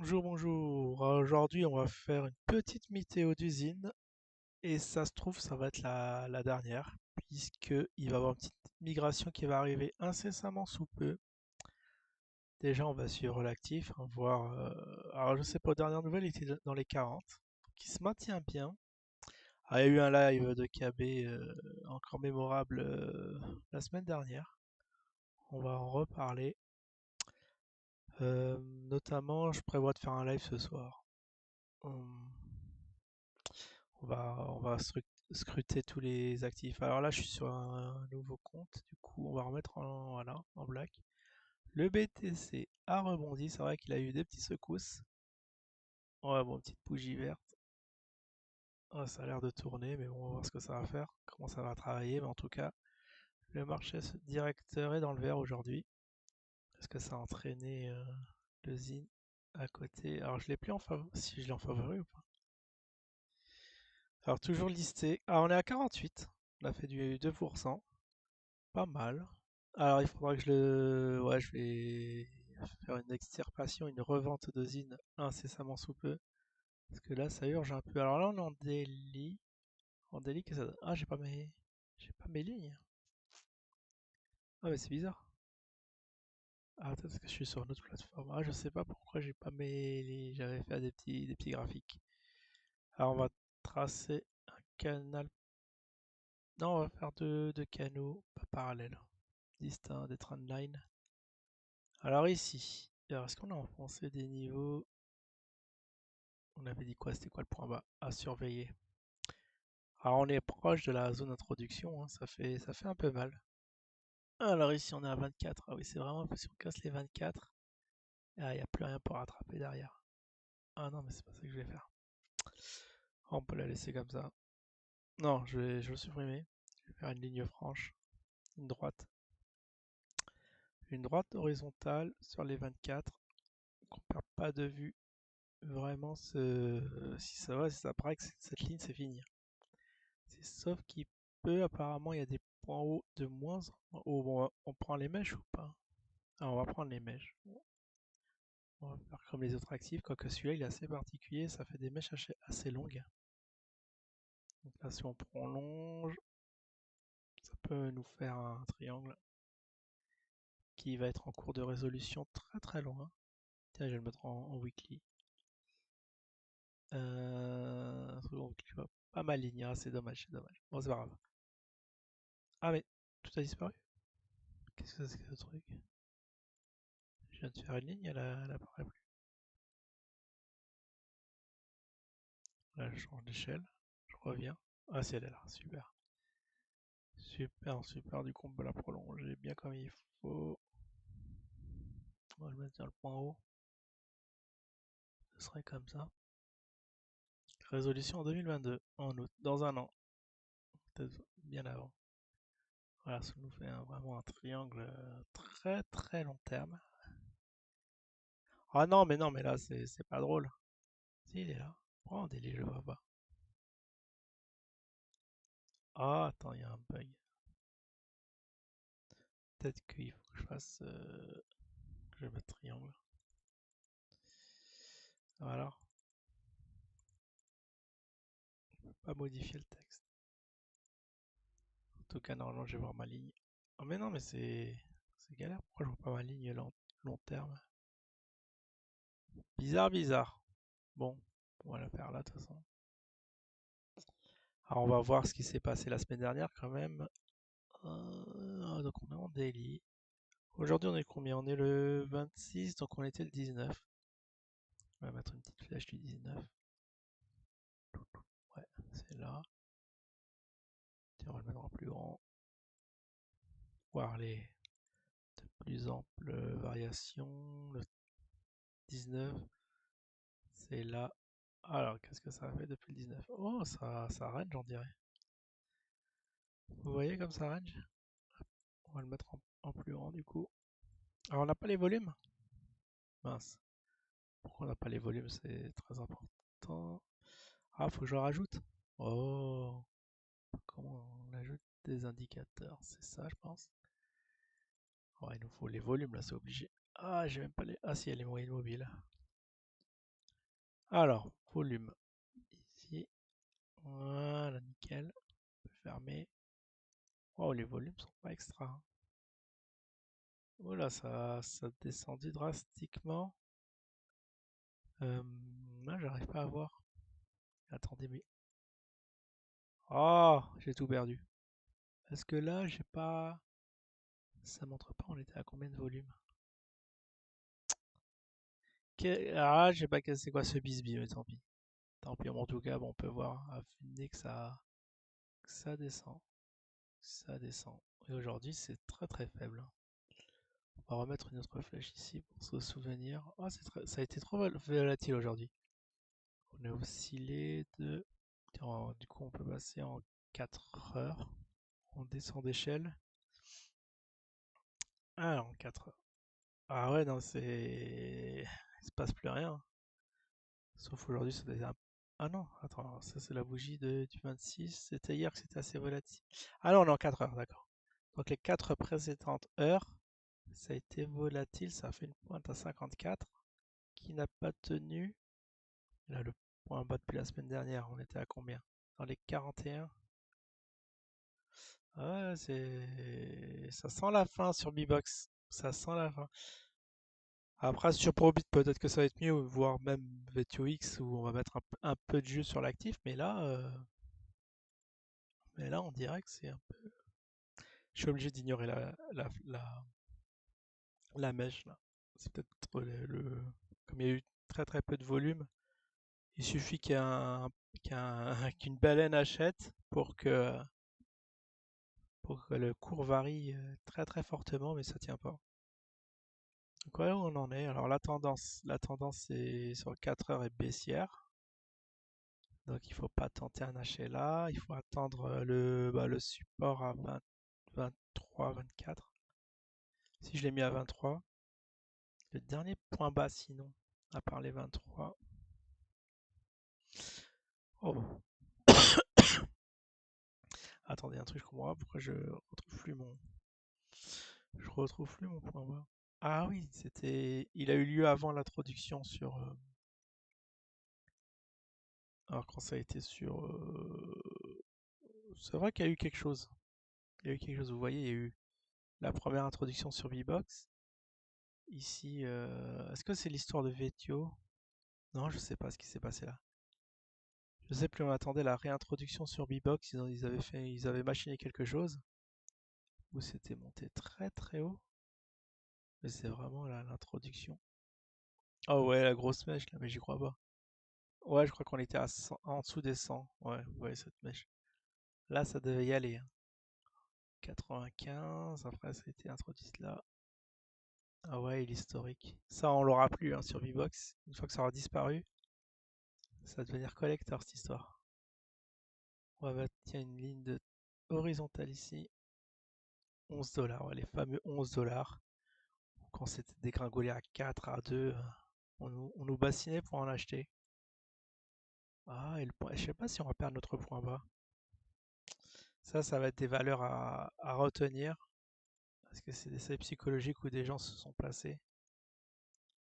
Bonjour, bonjour. Aujourd'hui, on va faire une petite météo d'usine et ça se trouve, ça va être la dernière puisqu'il va y avoir une petite migration qui va arriver incessamment sous peu. Déjà, on va suivre l'actif, hein, voir. Alors, je sais pas, aux dernières nouvelles, il était dans les 40, qui se maintient bien. Ah, il y a eu un live de KB encore mémorable la semaine dernière. On va en reparler. Notamment, je prévois de faire un live ce soir. Hum, on va scruter tous les actifs. Alors là, je suis sur un nouveau compte. Du coup, on va remettre voilà, en black. Le BTC a rebondi. C'est vrai qu'il a eu des petites secousses. Ouais, bon, petite bougie verte. Ah, ça a l'air de tourner, mais bon, on va voir ce que ça va faire, comment ça va travailler. Mais en tout cas, le marché directeur est dans le vert aujourd'hui. Est-ce que ça a entraîné le ZIN à côté? Alors, je l'ai plus en favori. Si je l'ai en favori ou pas? Alors, toujours listé. Ah, on est à 48. On a fait du 2%. Pas mal. Alors, il faudra que ouais, je vais faire une extirpation, une revente de zine incessamment sous peu. Parce que là, ça urge un peu. Alors là, on est en daily. En daily, qu'est-ce que ça donne? Ah, j'ai pas mes lignes. Ah, mais c'est bizarre. Ah, peut-être que je suis sur une autre plateforme. Ah, je sais pas pourquoi j'ai pas mes. J'avais fait des petits graphiques. Alors, on va tracer un canal. Non, on va faire deux canaux, pas parallèles, distincts, des trendlines. Alors ici, alors est-ce qu'on a enfoncé des niveaux? On avait dit quoi? C'était quoi le point bas à surveiller? Alors on est proche de la zone d'introduction, hein, ça fait un peu mal. Alors ici on est à 24. Ah oui, c'est vraiment si on casse les 24, il n'y a plus rien pour rattraper derrière. Ah non, mais c'est pas ça que je vais faire. On peut la laisser comme ça. Non, je vais le supprimer. Je vais faire une ligne franche, une droite. Une droite horizontale sur les 24. Qu'on perd pas de vue vraiment si ça va, si ça paraît que cette ligne c'est fini. Sauf qu'il peut, apparemment, il y a des points hauts de moins en haut. Bon, on prend les mèches ou pas? Ah, on va prendre les mèches. On va faire comme les autres actifs, quoique celui-là il est assez particulier, ça fait des mèches assez longues. Donc là, si on prolonge, ça peut nous faire un triangle qui va être en cours de résolution très très loin. Tiens, je vais le mettre en weekly. Pas ma ligne, ah, c'est dommage, c'est dommage. Bon, c'est pas grave. Ah, mais tout a disparu. Qu'est-ce que c'est que ce truc? Je viens de faire une ligne, elle apparaît plus. Là, je change d'échelle. Je reviens. Ah, si elle est là. Super. Super, super. Du coup, on peut la prolonger bien comme il faut. On va le mettre dans le point haut. Ce serait comme ça. Résolution en 2022, en août, dans un an. Peut-être bien avant. Voilà, ça nous fait vraiment un triangle très très long terme. Ah non, mais là, c'est pas drôle. Si, il est là. Pourquoi en délit, je le vois pas? Ah, attends, il y a un bug. Peut-être qu'il faut que je fasse. Que je mette triangle. Voilà. Pas modifier le texte. En tout cas, normalement, je vais voir ma ligne. Oh, mais non, mais c'est galère. Pourquoi je vois pas ma ligne long terme? Bizarre, bizarre. Bon, on va la faire là, de toute façon. Alors, on va voir ce qui s'est passé la semaine dernière, quand même. Donc, on est en daily. Aujourd'hui, on est combien? On est le 26, donc on était le 19. On va mettre une petite flèche du 19. Ouais, c'est là. Tiens, on va le mettre en plus grand. Voir les de plus amples variations. Le 19, c'est là. Alors, qu'est-ce que ça a fait depuis le 19? Oh, ça range, on dirait. Vous voyez comme ça range? On va le mettre en plus grand du coup. Alors, on n'a pas les volumes? Mince. Pourquoi on n'a pas les volumes? C'est très important. Ah, faut que je rajoute. Oh, comment on ajoute des indicateurs? C'est ça, je pense. Ouais, il nous faut les volumes là, c'est obligé. Ah, j'ai même pas les. Ah, si, il y a les moyennes mobiles. Alors, volume. Ici. Voilà, nickel. On peut fermer. Oh, les volumes sont pas extra, hein. Voilà, ça a descendu drastiquement. Là, j'arrive pas à voir. Attendez, mais. Oh, j'ai tout perdu. Est-ce que là, j'ai pas. Ça montre pas, on était à combien de volume? Ah, je sais pas c'est quoi ce bisbis, mais tant pis. Tant pis, en tout cas, bon, on peut voir à vue de nez que ça descend. Ça descend. Et aujourd'hui, c'est très très faible, hein. On va remettre une autre flèche ici pour se souvenir. Oh, ça a été trop volatile aujourd'hui. On a oscillé de. Tiens, du coup, on peut passer en 4 heures. On descend d'échelle. Ah, en 4 heures. Ah ouais, non, c'est. Il se passe plus rien. Sauf aujourd'hui, ça doit être un. Ah non, attends, ça c'est la bougie du 26. C'était hier que c'était assez volatile. Ah non, on est en 4 heures, d'accord. Donc les 4 précédentes heures, ça a été volatile, ça a fait une pointe à 54 qui n'a pas tenu. Là, le point bas depuis la semaine dernière, on était à combien? Dans les 41. Ouais, ça sent la fin sur B-Box. Ça sent la fin. Après, sur Probit, peut-être que ça va être mieux, voire même VTOX où on va mettre un peu de jus sur l'actif, mais là, on dirait que c'est un peu. Je suis obligé d'ignorer la mèche là. C'est peut-être comme il y a eu très très peu de volume, il suffit qu'une baleine achète pour que le cours varie très très fortement, mais ça tient pas. Donc voilà où on en est. Alors la tendance est sur 4 heures est baissière. Donc il faut pas tenter un achat là. Il faut attendre le support à 20, 23, 24. Si je l'ai mis à 23. Le dernier point bas sinon, à part les 23. Oh, attendez un truc, je comprends pas pourquoi je retrouve plus mon point bas. Ah oui, il a eu lieu avant l'introduction sur. Alors quand ça a été sur. C'est vrai qu'il y a eu quelque chose. Il y a eu quelque chose. Vous voyez, il y a eu la première introduction sur V-Box. Ici, est-ce que c'est l'histoire de Vetio? Non, je sais pas ce qui s'est passé là. Je sais plus, on attendait la réintroduction sur B-Box. Ils avaient machiné quelque chose où c'était monté très très haut. Mais c'est vraiment l'introduction. Oh ouais, la grosse mèche là, mais j'y crois pas. Ouais, je crois qu'on était en dessous des 100. Ouais, ouais, cette mèche. Là, ça devait y aller, hein. 95, après ça a été introduit là. Ah ouais, l'historique. Ça, on l'aura plus hein, sur V-Box. Une fois que ça aura disparu, ça va devenir collector cette histoire. On va mettre tiens, une ligne horizontale ici. 11 $, ouais, les fameux 11 $. Quand c'était dégringolé à 4, à 2, on nous bassinait pour en acheter. Ah, et je sais pas si on va perdre notre point bas. Ça va être des valeurs à retenir. Parce que c'est des seuils psychologiques où des gens se sont placés.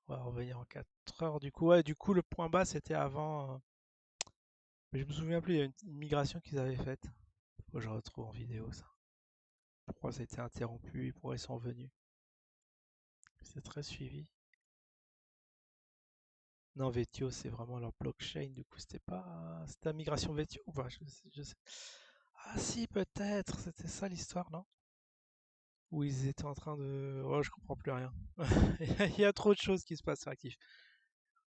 On va revenir en 4 heures. Du coup, ouais, du coup, le point bas, c'était avant. Mais je me souviens plus, il y a une migration qu'ils avaient faite. Faut que je retrouve en vidéo ça. Pourquoi ça a été interrompu et pourquoi ils sont venus. C'est très suivi. Non, Vetio, c'est vraiment leur blockchain. Du coup, c'était pas. C'était la migration Vetio ou pas? Je sais. Ah, si, peut-être. C'était ça l'histoire, non? Où ils étaient en train de. Oh, je comprends plus rien. Il y a trop de choses qui se passent sur Actif.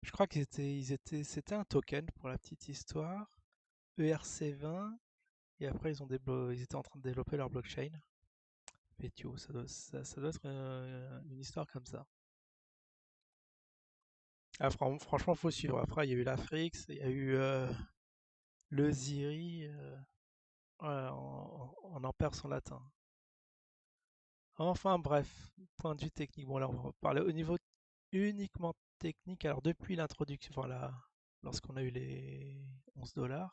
Je crois c'était un token pour la petite histoire. ERC20. Et après, ils étaient en train de développer leur blockchain. Vetio, ça doit être une histoire comme ça. Ah, franchement, faut suivre. Après, il y a eu l'Afrix, il y a eu le Ziri. Ouais, on en perd son latin. Enfin bref, point de vue technique. Bon là on va parler au niveau uniquement technique. Alors depuis l'introduction, voilà, lorsqu'on a eu les 11 $,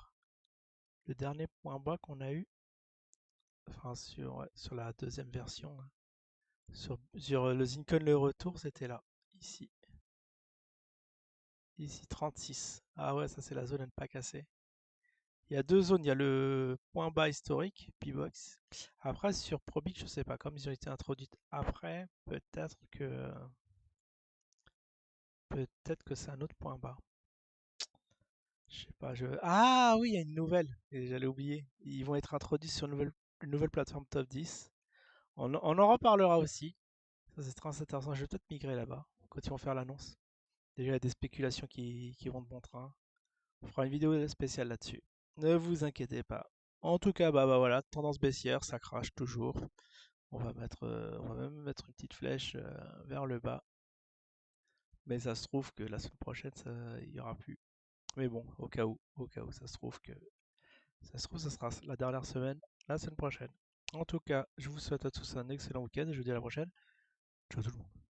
le dernier point bas qu'on a eu, enfin sur la deuxième version, hein, sur le Zinken le retour, c'était là, ici. Ici 36. Ah ouais, ça c'est la zone à ne pas casser. Il y a deux zones, il y a le point bas historique, P-Box. Après, sur Probit, je sais pas, comme ils ont été introduits après, peut-être que c'est un autre point bas. Je sais pas, Ah oui, il y a une nouvelle, et j'allais oublier. Ils vont être introduits sur une nouvelle plateforme top 10. On en reparlera aussi. Ça, c'est très intéressant. Je vais peut-être migrer là-bas quand ils vont faire l'annonce. Déjà, il y a des spéculations qui vont de bon train. On fera une vidéo spéciale là-dessus. Ne vous inquiétez pas. En tout cas, bah voilà, tendance baissière, ça crache toujours. On va même mettre une petite flèche vers le bas. Mais ça se trouve que la semaine prochaine, il y aura plus. Mais bon, au cas où, ça se trouve, ça sera la dernière semaine, la semaine prochaine. En tout cas, je vous souhaite à tous un excellent week-end et je vous dis à la prochaine. Ciao tout le monde.